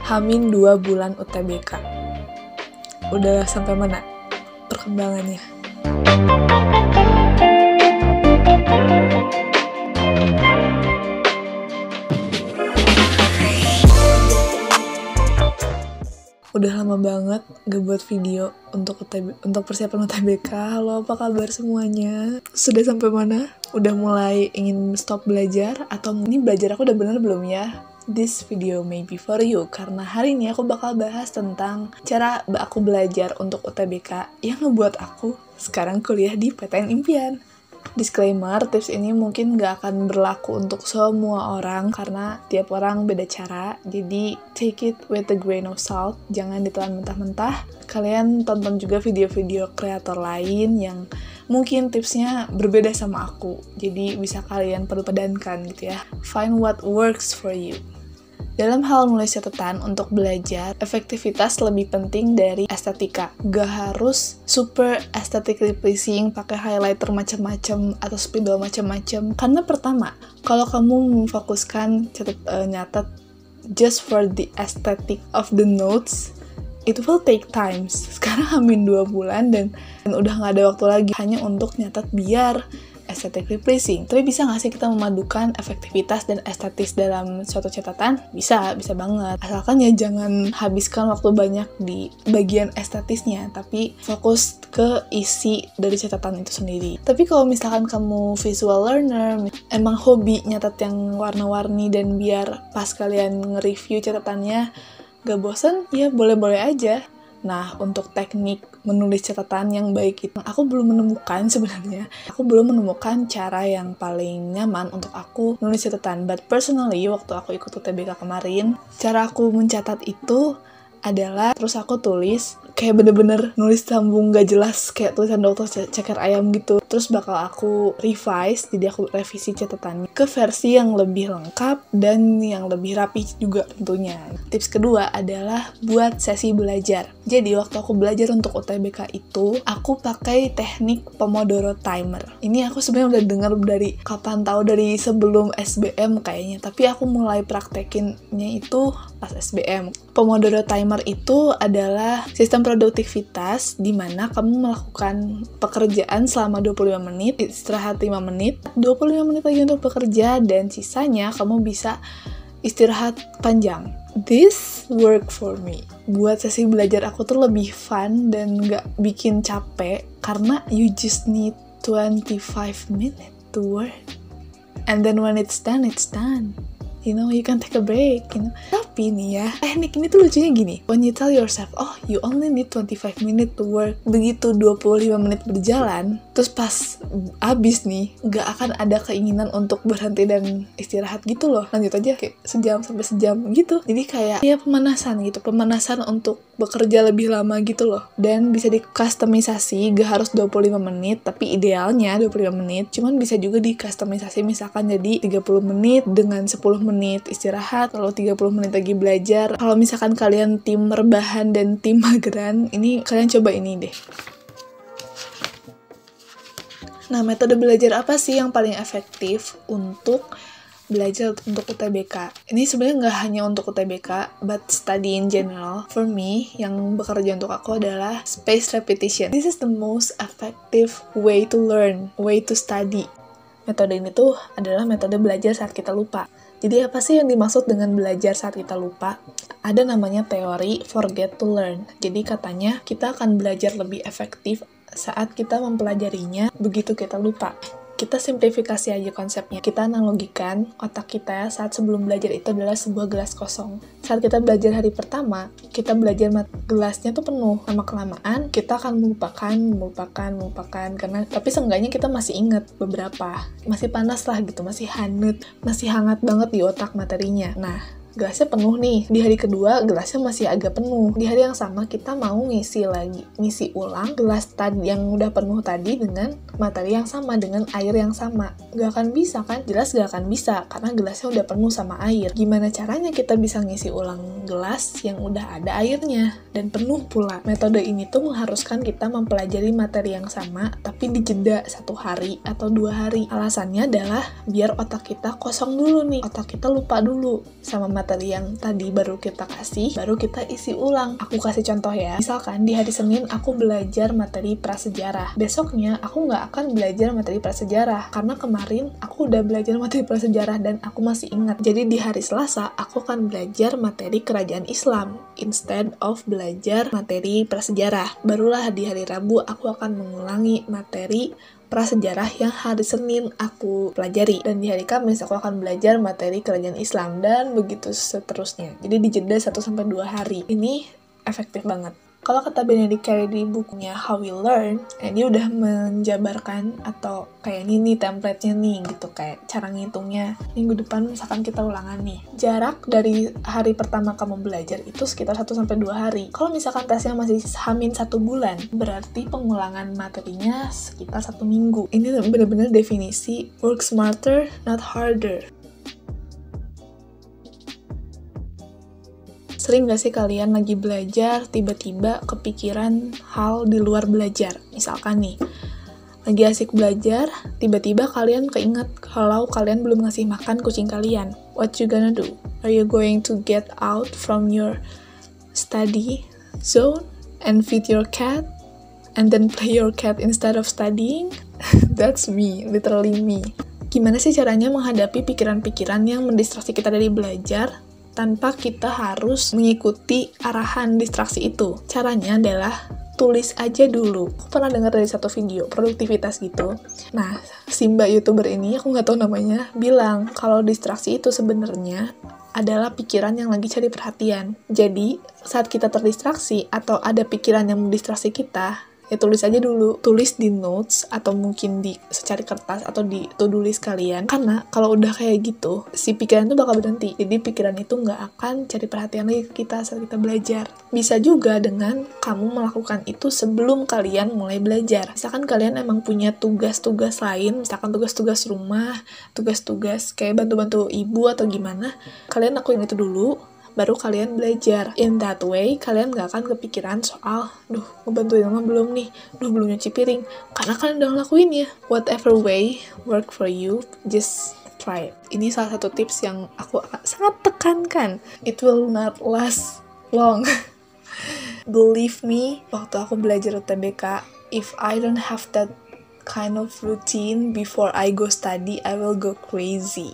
Hamin 2 bulan UTBK. Udah sampai mana perkembangannya? Udah lama banget gak buat video untuk persiapan UTBK. Halo, apa kabar semuanya? Sudah sampai mana? Udah mulai ingin stop belajar? Atau ini belajar aku udah bener belum ya? This video may be for you, karena hari ini aku bakal bahas tentang cara aku belajar untuk UTBK yang ngebuat aku sekarang kuliah di PTN Impian. Disclaimer, tips ini mungkin gak akan berlaku untuk semua orang karena tiap orang beda cara, jadi take it with a grain of salt, jangan ditelan mentah-mentah. Kalian tonton juga video-video kreator lain yang mungkin tipsnya berbeda sama aku, jadi bisa kalian perpadankan gitu ya. Find what works for you. Dalam hal nulis catatan untuk belajar, efektivitas lebih penting dari estetika. Gak harus super aesthetically pleasing, pakai highlighter macam-macam atau spidol macam-macam. Karena pertama, kalau kamu memfokuskan nyatet just for the aesthetic of the notes, it will take time. Sekarang hamin 2 bulan dan udah gak ada waktu lagi hanya untuk nyatet biar aesthetically pleasing. Tapi bisa nggak sih kita memadukan efektivitas dan estetis dalam suatu catatan? Bisa banget. Asalkan ya jangan habiskan waktu banyak di bagian estetisnya, tapi fokus ke isi dari catatan itu sendiri. Tapi kalau misalkan kamu visual learner, emang hobi nyatet yang warna-warni dan biar pas kalian nge-review catatannya gak bosen, ya boleh-boleh aja. Nah, untuk teknik menulis catatan yang baik itu, aku belum menemukan sebenarnya. Aku belum menemukan cara yang paling nyaman untuk aku menulis catatan. But personally, waktu aku ikut UTBK kemarin, cara aku mencatat itu adalah terus aku tulis kayak bener-bener nulis sambung gak jelas kayak tulisan dokter ceker ayam gitu. Terus bakal aku revise, jadi aku revisi catatannya ke versi yang lebih lengkap dan yang lebih rapi juga tentunya. Tips kedua adalah buat sesi belajar. Jadi waktu aku belajar untuk UTBK itu, aku pakai teknik Pomodoro Timer. Ini aku sebenarnya udah dengar dari kapan tahu, dari sebelum SBM kayaknya, tapi aku mulai praktekinnya itu pas SBM. Pomodoro Timer itu adalah sistem produktivitas di mana kamu melakukan pekerjaan selama 25 menit, istirahat 5 menit, 25 menit lagi untuk bekerja, dan sisanya kamu bisa istirahat panjang. This work for me. Buat sesi belajar aku tuh lebih fun dan gak bikin capek karena you just need 25 minutes to work. And then when it's done, it's done. You know, you can take a break, you know. Tapi nih ya, teknik ini tuh lucunya gini. When you tell yourself, oh, you only need 25 minutes to work. Begitu 25 menit berjalan, terus pas abis nih, gak akan ada keinginan untuk berhenti dan istirahat gitu loh. Lanjut aja kayak sejam sampai sejam gitu. Jadi kayak ya pemanasan gitu. Pemanasan untuk bekerja lebih lama gitu loh. Dan bisa dikustomisasi, gak harus 25 menit, tapi idealnya 25 menit. Cuman bisa juga dikustomisasi misalkan jadi 30 menit dengan 10 menit istirahat, lalu 30 menit lagi belajar. Kalau misalkan kalian tim rebahan dan tim mageran, ini kalian coba ini deh. Nah, metode belajar apa sih yang paling efektif untuk belajar untuk UTBK? Ini sebenarnya nggak hanya untuk UTBK, but study in general. For me, yang bekerja untuk aku adalah spaced repetition. This is the most effective way to learn, way to study. Metode ini tuh adalah metode belajar saat kita lupa. Jadi apa sih yang dimaksud dengan belajar saat kita lupa? Ada namanya teori forget to learn. Jadi katanya kita akan belajar lebih efektif saat kita mempelajarinya begitu kita lupa. Kita simplifikasi aja konsepnya. Kita analogikan otak kita saat sebelum belajar itu adalah sebuah gelas kosong. Saat kita belajar hari pertama, kita belajar gelasnya tuh penuh. Lama-kelamaan, kita akan melupakan. Tapi seenggaknya kita masih ingat beberapa. Masih panas lah gitu, masih hangat banget di otak materinya. Nah, gelasnya penuh nih. Di hari kedua, gelasnya masih agak penuh. Di hari yang sama, kita mau ngisi ulang gelas tadi yang udah penuh tadi dengan materi yang sama, dengan air yang sama. Gak akan bisa kan? Jelas gak akan bisa, karena gelasnya udah penuh sama air. Gimana caranya kita bisa ngisi ulang gelas yang udah ada airnya dan penuh pula? Metode ini tuh mengharuskan kita mempelajari materi yang sama, tapi dijeda 1 hari atau 2 hari. Alasannya adalah biar otak kita kosong dulu nih. Otak kita lupa dulu sama materi materi yang tadi baru kita kasih, baru kita isi ulang. Aku kasih contoh ya. Misalkan di hari Senin aku belajar materi prasejarah. Besoknya aku nggak akan belajar materi prasejarah, karena kemarin aku udah belajar materi prasejarah dan aku masih ingat. Jadi di hari Selasa aku akan belajar materi kerajaan Islam instead of belajar materi prasejarah. Barulah di hari Rabu aku akan mengulangi materi prasejarah yang hari Senin aku pelajari, dan di hari Kamis aku akan belajar materi kerajaan Islam, dan begitu seterusnya. Jadi dijeda 1-2 hari. Ini efektif banget. Kalau kata Benedict Carey di bukunya How We Learn, dia udah menjabarkan atau kayak ini nih template-nya nih gitu, kayak cara ngitungnya. Minggu depan misalkan kita ulangan nih. Jarak dari hari pertama kamu belajar itu sekitar 1-2 hari. Kalau misalkan tesnya masih hamin 1 bulan, berarti pengulangan materinya sekitar 1 minggu. Ini benar-benar definisi work smarter, not harder. Sering gak sih kalian lagi belajar, tiba-tiba kepikiran hal di luar belajar? Misalkan nih, lagi asik belajar, tiba-tiba kalian keinget kalau kalian belum ngasih makan kucing kalian. What you gonna do? Are you going to get out from your study zone and feed your cat? And then play your cat instead of studying? That's me, literally me. Gimana sih caranya menghadapi pikiran-pikiran yang mendistraksi kita dari belajar tanpa kita harus mengikuti arahan distraksi itu? Caranya adalah tulis aja dulu. Aku pernah dengar dari satu video produktivitas gitu. Nah, si mbak YouTuber ini, aku nggak tahu namanya, bilang kalau distraksi itu sebenarnya adalah pikiran yang lagi cari perhatian. Jadi, saat kita terdistraksi atau ada pikiran yang mendistraksi kita, ya tulis aja dulu. Tulis di notes atau mungkin di secari kertas atau di to-do list kalian. Karena kalau udah kayak gitu, si pikiran itu bakal berhenti. Jadi pikiran itu nggak akan cari perhatian lagi ke kita saat kita belajar. Bisa juga dengan kamu melakukan itu sebelum kalian mulai belajar. Misalkan kalian emang punya tugas-tugas lain, misalkan tugas-tugas rumah, tugas-tugas kayak bantu-bantu ibu atau gimana, kalian lakuin itu dulu, baru kalian belajar. In that way, kalian gak akan kepikiran soal, ngebantuin mama belum nih, belum nyuci piring, karena kalian udah ngelakuin ya. Whatever way work for you, just try it. Ini salah satu tips yang aku sangat tekankan. It will not last long. Believe me, waktu aku belajar UTBK, if I don't have that kind of routine before I go study, I will go crazy.